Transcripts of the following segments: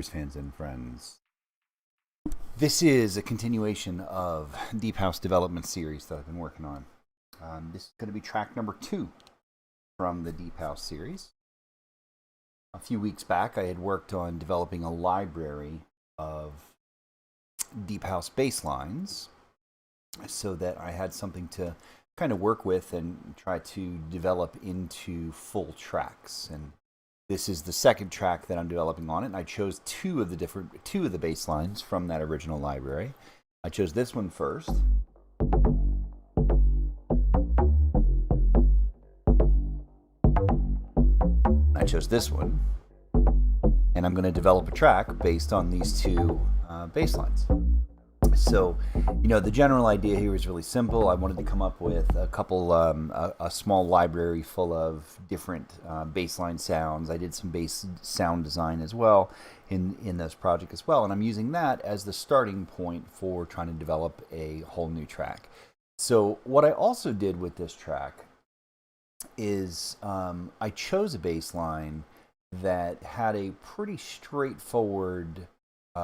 viewers, fans, and friends. This is a continuation of Deep House development series that I've been working on. This is going to be track number 2 from the Deep House series. A few weeks back, I had worked on developing a library of Deep House bass lines so that I had something to kind of work with and try to develop into full tracks. And this is the second track that I'm developing on it, and I chose two of the bass lines from that original library. I chose this one first. I chose this one, and I'm going to develop a track based on these two bass lines. So, the general idea here is really simple. I wanted to come up with a small library full of different bassline sounds. I did some bass sound design as well in this project as well, and I'm using that as the starting point for trying to develop a whole new track. So what I also did with this track is I chose a bass line that had a pretty straightforward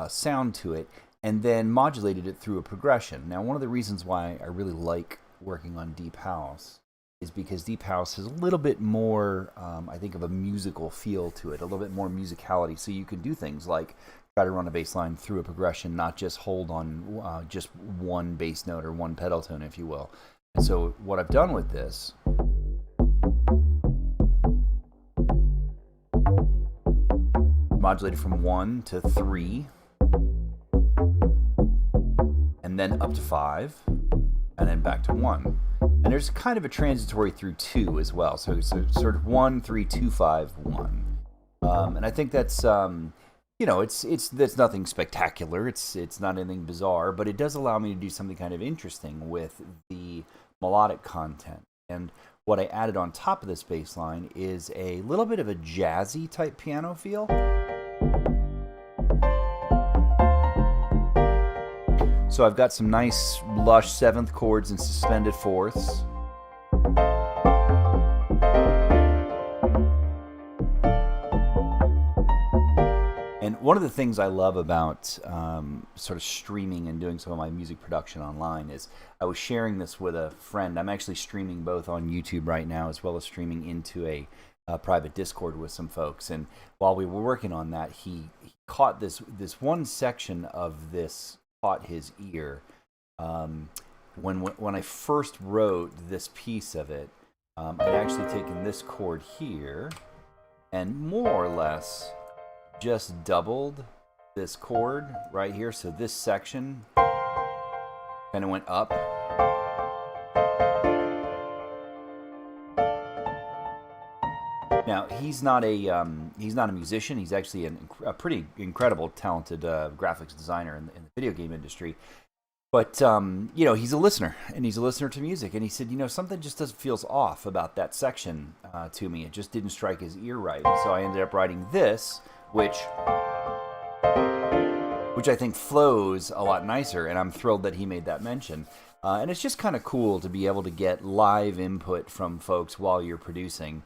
sound to it, and then modulated it through a progression. Now, one of the reasons why I really like working on Deep House is because Deep House has a little bit more, I think, of a musical feel to it, a little bit more musicality. So you can do things like try to run a bass line through a progression, not just hold on just one bass note or one pedal tone, if you will. And so what I've done with this modulated from 1 to 3, and then up to 5, and then back to 1. And there's kind of a transitory through 2 as well. So sort of 1, 3, 2, 5, 1. And I think that's that's nothing spectacular. It's not anything bizarre, but it does allow me to do something kind of interesting with the melodic content. And what I added on top of this bass line is a little bit of a jazzy type piano feel. So I've got some nice lush 7th chords and suspended 4ths. And one of the things I love about sort of streaming and doing some of my music production online is I was sharing this with a friend. I'm actually streaming both on YouTube right now as well as streaming into a private Discord with some folks. And while we were working on that, he caught this one section of this caught his ear. When I first wrote this piece of it, I'd actually taken this chord here and more or less just doubled this chord right here. So this section kind of went up. Now, he's not a musician. He's actually a pretty incredible, talented graphics designer in the video game industry. But he's a listener, and he's a listener to music. And he said, something just feels off about that section to me. It just didn't strike his ear right. So I ended up writing this, which I think flows a lot nicer. And I'm thrilled that he made that mention. And it's just kind of cool to be able to get live input from folks while you're producing.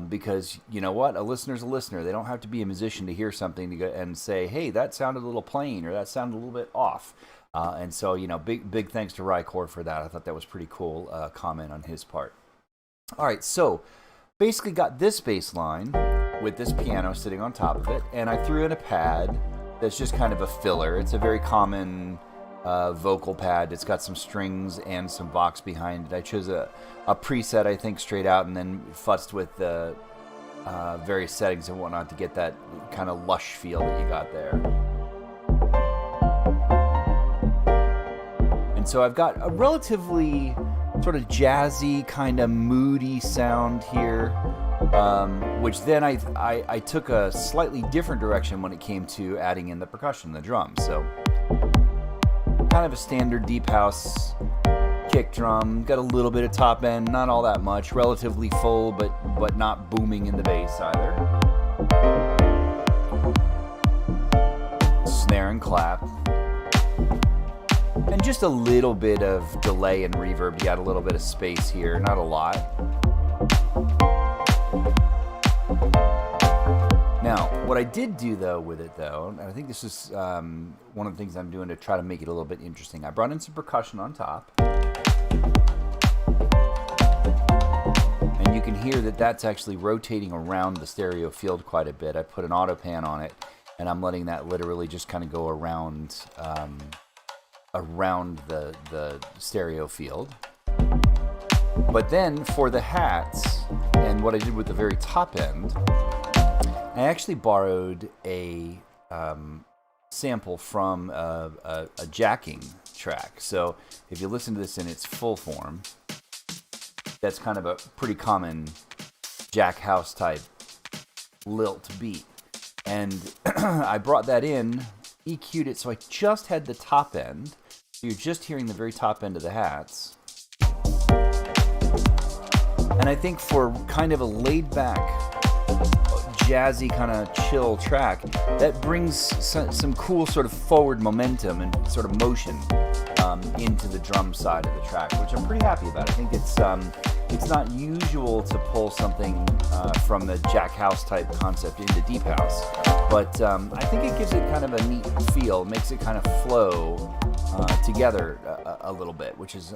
Because you know what, a listener's a listener. They don't have to be a musician to hear something to go and say, "Hey, that sounded a little plain," or "That sounded a little bit off." And so, big thanks to Rykore for that. I thought that was pretty cool comment on his part. All right, so basically got this bass line with this piano sitting on top of it, and I threw in a pad that's just kind of a filler. It's a very common vocal pad. It's got some strings and some Vox behind it. I chose a preset, I think, straight out, and then futzed with the various settings and whatnot to get that kind of lush feel that you got there. And so I've got a relatively sort of jazzy, kind of moody sound here, which then I took a slightly different direction when it came to adding in the percussion, the drums. So kind of a standard Deep House kick drum, got a little bit of top end, not all that much, relatively full, but not booming in the bass either. Snare and clap. And just a little bit of delay and reverb to add a little bit of space here, not a lot. Now, what I did do though with it though, and I think this is one of the things I'm doing to try to make it a little bit interesting. I brought in some percussion on top. And you can hear that that's actually rotating around the stereo field quite a bit. I put an auto pan on it, and I'm letting that literally just kind of go around around the stereo field. But then for the hats, and what I did with the very top end, I actually borrowed a sample from a jacking track. So if you listen to this in its full form, that's kind of a pretty common jack house type lilt beat. And I brought that in, EQ'd it, so I just had the top end. So you're just hearing the very top end of the hats. And I think for kind of a laid-back, jazzy kind of chill track, that brings some cool sort of forward momentum and sort of motion into the drum side of the track, which I'm pretty happy about. I think it's not usual to pull something from the jack house type concept into deep house, but I think it gives it kind of a neat feel, makes it kind of flow together a little bit, which is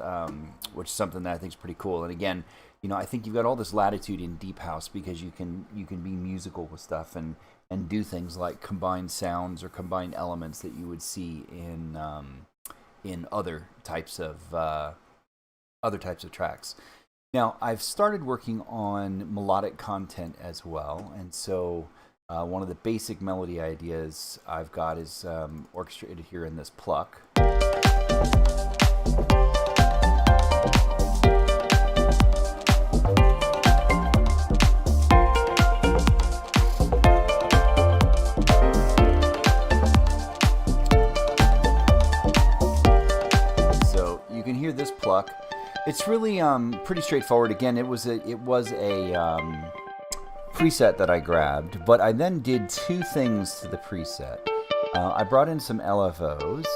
something that I think is pretty cool. And again, you know, I think you've got all this latitude in deep house because you can be musical with stuff and do things like combine sounds or combine elements that you would see in other types of tracks. Now, I've started working on melodic content as well, and so one of the basic melody ideas I've got is orchestrated here in this pluck. This pluck, it's really pretty straightforward. Again, it was a preset that I grabbed, but I then did two things to the preset. I brought in some LFOs,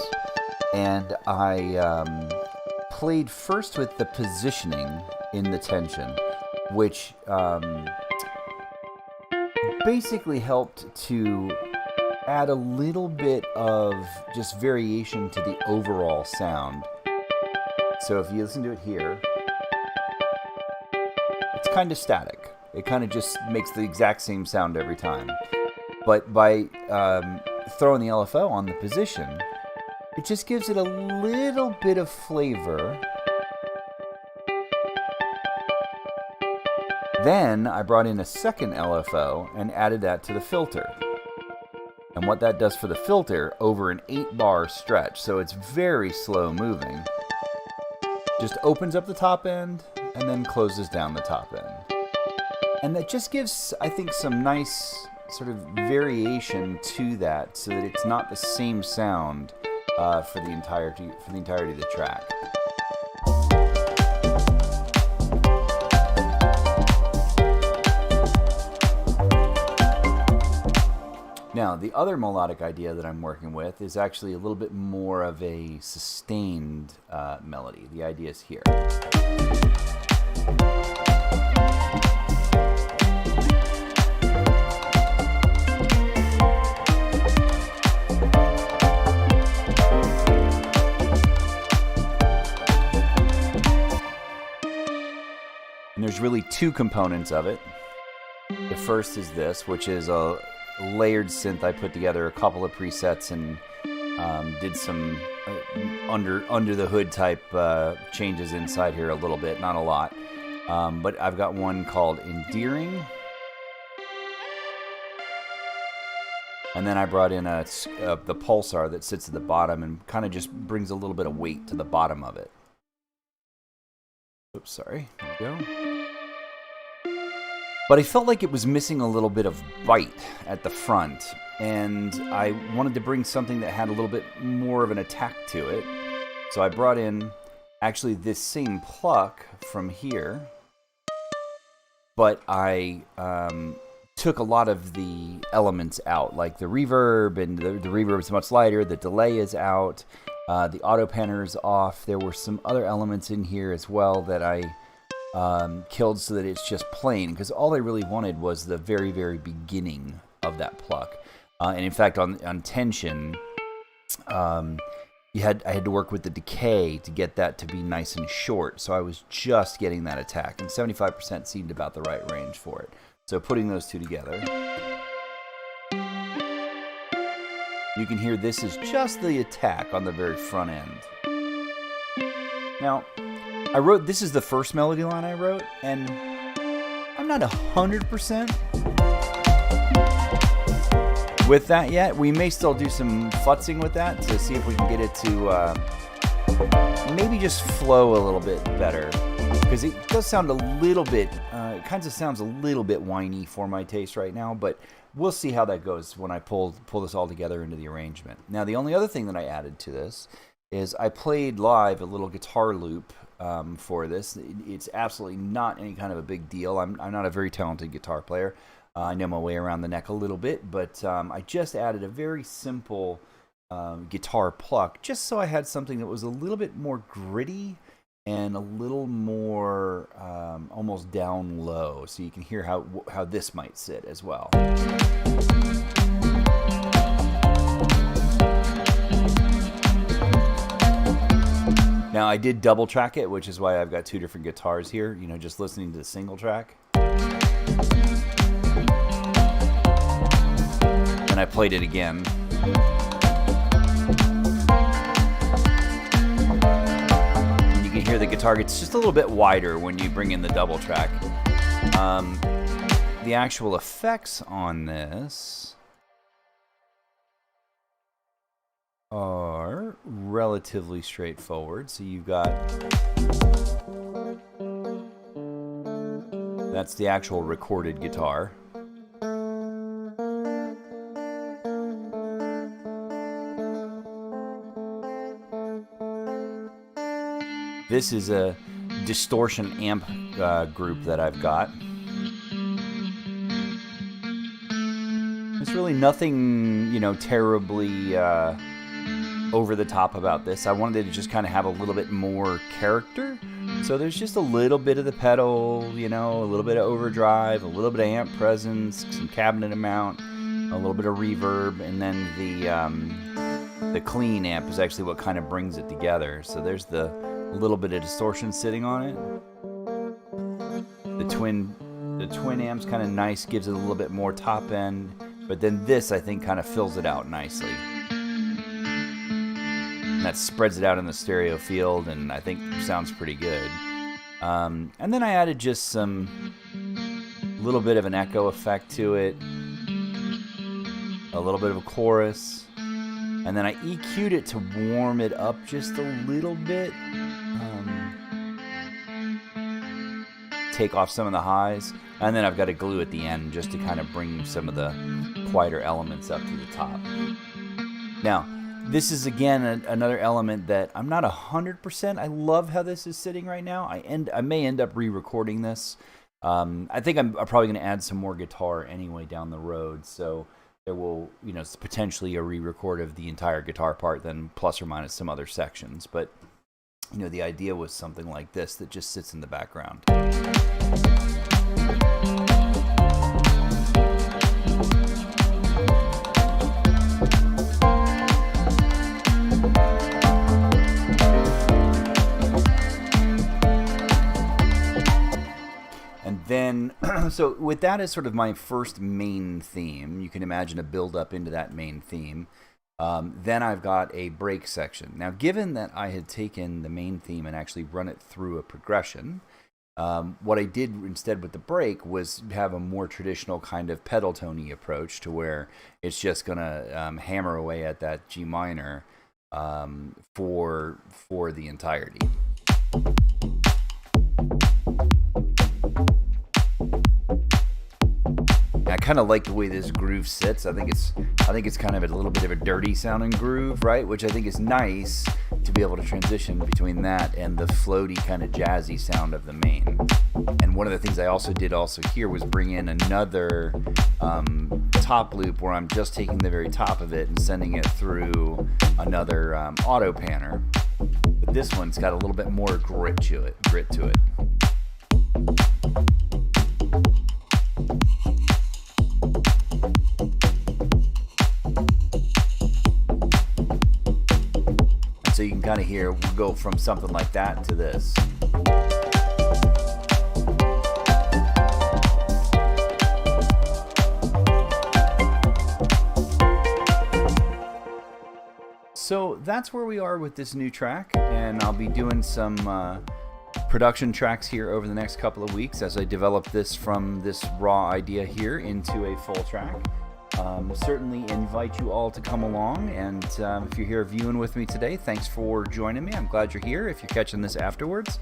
and I played first with the positioning in the tension, which basically helped to add a little bit of just variation to the overall sound. So if you listen to it here, it's kind of static. It kind of just makes the exact same sound every time. But by throwing the LFO on the position, it just gives it a little bit of flavor. Then I brought in a second LFO and added that to the filter. And what that does for the filter over an 8-bar stretch, so it's very slow moving, just opens up the top end and then closes down the top end. And that just gives, I think, some nice sort of variation to that so that it's not the same sound for the entirety of the track. Now, the other melodic idea that I'm working with is actually a little bit more of a sustained melody. The idea is here. And there's really two components of it. The first is this, which is a layered synth. I put together a couple of presets and did some under the hood type changes inside here a little bit, not a lot. But I've got one called Endearing. And then I brought in the pulsar that sits at the bottom and kind of just brings a little bit of weight to the bottom of it. Oops, sorry. There we go. But I felt like it was missing a little bit of bite at the front, and I wanted to bring something that had a little bit more of an attack to it. So I brought in actually this same pluck from here, but I took a lot of the elements out, like the reverb, and the reverb is much lighter, the delay is out, the auto panner is off. There were some other elements in here as well that I killed so that it's just plain, because all I really wanted was the very, very beginning that pluck. And in fact, on tension, I had to work with the decay to get that to be nice and short. So I was just getting that attack, and 75% seemed about the right range for it. So putting those two together, you can hear this is just the attack on the very front end. Now, this is the first melody line I wrote, and I'm not 100% with that yet. We may still do some futzing with that to see if we can get it to maybe just flow a little bit better, because it does sound a little bit, it kind of sounds a little bit whiny for my taste right now, but we'll see how that goes when I pull this all together into the arrangement. Now, the only other thing that I added to this is I played live a little guitar loop for this. It's absolutely not any kind of a big deal. I'm not a very talented guitar player. I know my way around the neck a little bit, but I just added a very simple guitar pluck just so I had something that was a little bit more gritty and a little more almost down low, so you can hear how this might sit as well. Now, I did double track it, which is why I've got two different guitars here, just listening to the single track. And I played it again. And you can hear the guitar gets just a little bit wider when you bring in the double track. The actual effects on this are relatively straightforward. So you've got, that's the actual recorded guitar. This is a distortion amp group that I've got. There's really nothing, terribly over the top about this. I wanted it to just kind of have a little bit more character. So there's just a little bit of the pedal, a little bit of overdrive, a little bit of amp presence, some cabinet amount, a little bit of reverb, and then the clean amp is actually what kind of brings it together. So there's the little bit of distortion sitting on it. The twin amp's kind of nice, gives it a little bit more top end, but then this, I think, kind of fills it out nicely. And that spreads it out in the stereo field, and I think sounds pretty good. And then I added just some little bit of an echo effect to it, a little bit of a chorus, and then I EQ'd it to warm it up just a little bit, take off some of the highs, and then I've got a glue at the end just to kind of bring some of the quieter elements up to the top. Now, this is again another element that I'm not 100%. I love how this is sitting right now. I may end up re-recording this. I think I'm probably going to add some more guitar anyway down the road, so there will, potentially a re-record of the entire guitar part, then plus or minus some other sections. But the idea was something like this that just sits in the background. And then, so with that as sort of my first main theme, you can imagine a build up into that main theme. Then I've got a break section. Now, given that I had taken the main theme and actually run it through a progression, what I did instead with the break was have a more traditional kind of pedal tone-y approach to where it's just going to hammer away at that G minor for the entirety. I kind of like the way this groove sits. I think it's kind of a little bit of a dirty sounding groove, right? Which I think is nice to be able to transition between that and the floaty kind of jazzy sound of the main. And one of the things I also did here was bring in another top loop where I'm just taking the very top of it and sending it through another auto panner. But this one's got a little bit more grit to it. so you can kind of hear we'll go from something like that to this. So that's where we are with this new track, and I'll be doing some production tracks here over the next couple of weeks as I develop this from this raw idea here into a full track. Certainly invite you all to come along, and if you're here viewing with me today, thanks for joining me. I'm glad you're here. If you're catching this afterwards,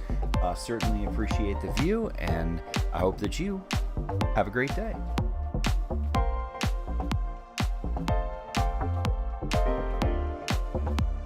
certainly appreciate the view, and I hope that you have a great day.